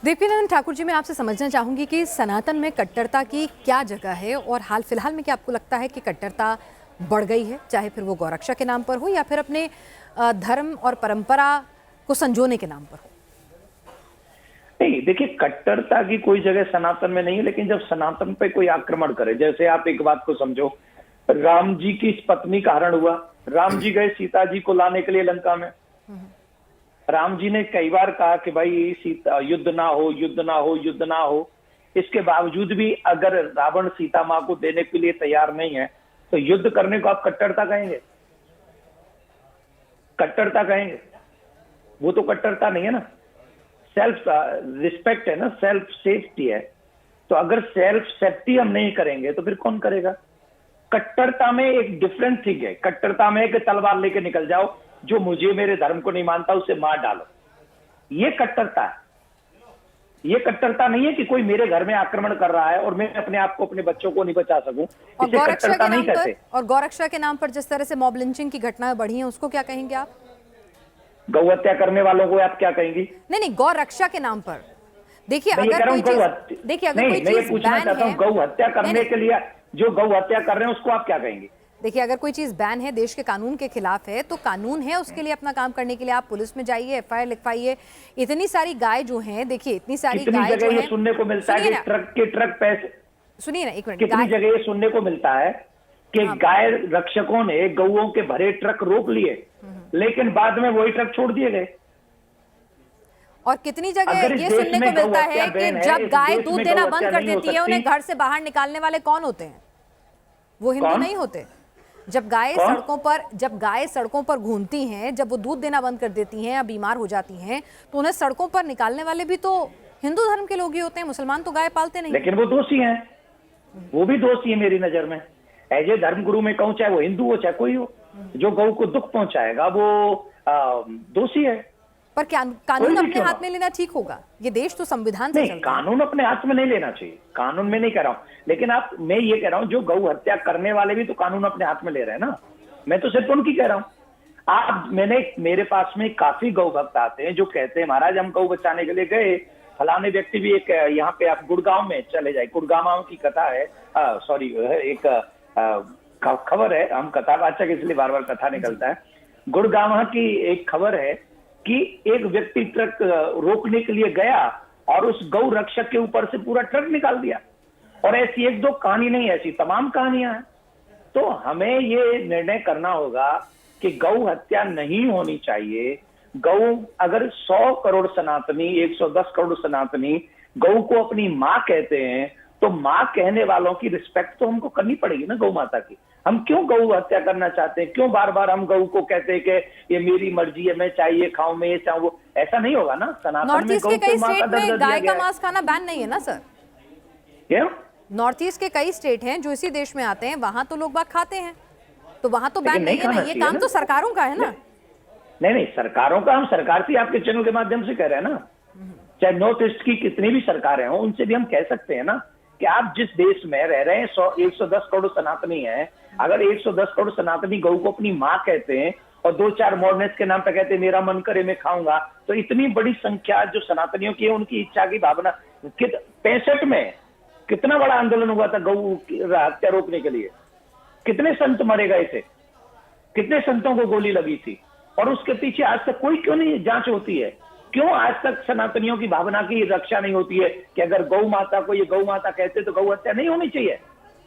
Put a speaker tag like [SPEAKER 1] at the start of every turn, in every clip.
[SPEAKER 1] दीप्तिनंदन ठाकुर जी, मैं आपसे समझना चाहूंगी कि सनातन में कट्टरता की क्या जगह है और हाल फिलहाल में क्या आपको लगता है कि कट्टरता बढ़ गई है, चाहे फिर वो गौरक्षा के नाम पर हो या फिर अपने धर्म और परंपरा को संजोने के नाम पर हो?
[SPEAKER 2] नहीं, देखिए, कट्टरता की कोई जगह सनातन में नहीं है, लेकिन जब सनातन पे कोई आक्रमण करे, जैसे आप एक बात को समझो, राम जी की इस पत्नी का हरण हुआ, राम जी गए सीता जी को लाने के लिए लंका में। राम जी ने कई बार कहा कि भाई सीता युद्ध ना हो, युद्ध ना हो, युद्ध ना हो। इसके बावजूद भी अगर रावण सीता मां को देने के लिए तैयार नहीं है तो युद्ध करने को आप कट्टरता कहेंगे? कट्टरता कहेंगे? वो तो कट्टरता नहीं है ना, सेल्फ रिस्पेक्ट है ना, सेल्फ सेफ्टी है। तो अगर सेल्फ सेफ्टी हम नहीं करेंगे तो फिर कौन करेगा? कट्टरता में एक डिफरेंट थिंग है। कट्टरता में कि तलवार लेके निकल जाओ, जो मुझे मेरे धर्म को नहीं मानता उसे मार डालो, ये कट्टरता है। ये कट्टरता नहीं है कि कोई मेरे घर में आक्रमण कर रहा है और मैं अपने आप को, अपने बच्चों को नहीं बचा सकूं, इसे कट्टरता नहीं कहते।
[SPEAKER 1] और गौरक्षा के नाम पर जिस तरह से मॉब लिंचिंग की घटनाएं बढ़ी हैं, उसको क्या कहेंगे आप?
[SPEAKER 2] गौ हत्या करने वालों को आप क्या कहेंगी?
[SPEAKER 1] नहीं, गौ रक्षा के नाम पर देखिए, अगर कोई चीज
[SPEAKER 2] पूछना चाहता हूँ, गौ हत्या करने के लिए जो गौ हत्या कर रहे हैं उसको आप क्या कहेंगे?
[SPEAKER 1] देखिए, अगर कोई चीज बैन है, देश के कानून के खिलाफ है, तो कानून है उसके लिए अपना काम करने के लिए आप पुलिस में जाइए, एफआईआर लिखवाइए। इतनी सारी गाय जो हैं, देखिए इतनी सारी गाय जो है,
[SPEAKER 2] सुनने को मिलता है कि ट्रक पैसे,
[SPEAKER 1] सुनिए ना एक मिनट,
[SPEAKER 2] कितनी जगह ये सुनने को मिलता है कि गाय रक्षकों ने गौओं के भरे ट्रक रोक लिए, लेकिन बाद में वही ट्रक छोड़ दिए गए।
[SPEAKER 1] और कितनी जगह ये सुनने को मिलता है कि जब गाय दूध देना बंद कर देती है, उन्हें घर से बाहर निकालने वाले कौन होते हैं? वो हिंदू नहीं होते। जब गाय सड़कों पर घूमती हैं, जब वो दूध देना बंद कर देती हैं या बीमार हो जाती हैं, तो उन्हें सड़कों पर निकालने वाले भी तो हिंदू धर्म के लोग ही होते हैं। मुसलमान तो गाय पालते नहीं।
[SPEAKER 2] लेकिन वो दोषी हैं, वो भी दोषी है मेरी नजर में। एज ए धर्म गुरु में कहूं, चाहे वो हिंदू हो चाहे कोई हो, जो गौ को दुख पहुंचाएगा वो दोषी है।
[SPEAKER 1] पर क्या कानून अपने हाथ में लेना ठीक होगा? ये देश तो संविधान से चलता है।
[SPEAKER 2] कानून अपने हाथ में नहीं लेना चाहिए, कानून में नहीं कह रहा हूं, लेकिन मैं ये कह रहा हूं, जो गौ हत्या करने वाले भी तो कानून अपने हाथ में ले रहे हैं ना। मैं तो सिर्फ उनकी कह रहा हूं। मेरे पास में काफी गौ भक्त आते हैं जो कहते हैं, महाराज हम गौ बचाने के लिए गए, फलाने व्यक्ति भी, एक यहाँ पे आप गुड़गांव में चले जाए, गुड़गांव की कथा है, सॉरी एक खबर है, हम कथावाचक इसलिए बार बार कथा निकलता है। गुड़गांव की एक खबर है कि एक व्यक्ति ट्रक रोकने के लिए गया और उस गौ रक्षक के ऊपर से पूरा ट्रक निकाल दिया। और ऐसी एक दो कहानी नहीं, ऐसी तमाम कहानियां हैं। तो हमें ये निर्णय करना होगा कि गौ हत्या नहीं होनी चाहिए। गौ, अगर 100 करोड़ सनातनी, 110 करोड़ सनातनी गौ को अपनी माँ कहते हैं, तो माँ कहने वालों की रिस्पेक्ट तो हमको करनी पड़ेगी ना गौ माता की। हम क्यों गौ हत्या करना चाहते हैं? क्यों बार बार हम गौ को कहते हैं कि ये मेरी मर्जी है, मैं चाहे ये खाऊं, मैं ये चाहूं वो? ऐसा नहीं होगा ना। सनातन
[SPEAKER 1] नॉर्थ ईस्ट के कई स्टेट में गाय का मांस खाना बैन नहीं है ना सर?
[SPEAKER 2] क्यों?
[SPEAKER 1] नॉर्थ ईस्ट के कई स्टेट हैं जो इसी देश में आते हैं, वहां तो लोग बाग खाते हैं, तो वहां तो बैन नहीं है ना। ये काम तो सरकारों का है ना।
[SPEAKER 2] नहीं, सरकारों का, हम सरकार से आपके चैनल के माध्यम से कह रहे हैं ना। चाहे नॉर्थ ईस्ट की कितनी भी सरकारें हो, उनसे भी हम कह सकते हैं ना कि आप जिस देश में रह रहे हैं, 110 करोड़ सनातनी है, अगर 110 करोड़ सनातनी गौ को अपनी माँ कहते हैं और 2-4 मॉडर्निस्ट के नाम पे कहते हैं मेरा मन करे मैं खाऊंगा, तो इतनी बड़ी संख्या जो सनातनियों की है, उनकी इच्छा की भावना। 65 में कितना बड़ा आंदोलन हुआ था गौ हत्या रोकने के लिए, कितने संत मरे गए थे, कितने संतों को गोली लगी थी, और उसके पीछे आज तक कोई क्यों नहीं जांच होती है? क्यों आज तक सनातनियों की भावना की रक्षा नहीं होती है कि अगर गौ माता को ये गौ माता कहते तो गौ हत्या नहीं होनी चाहिए,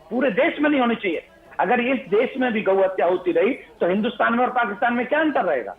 [SPEAKER 2] पूरे देश में नहीं होनी चाहिए। अगर इस देश में भी गौ हत्या होती रही तो हिंदुस्तान में और पाकिस्तान में क्या अंतर रहेगा?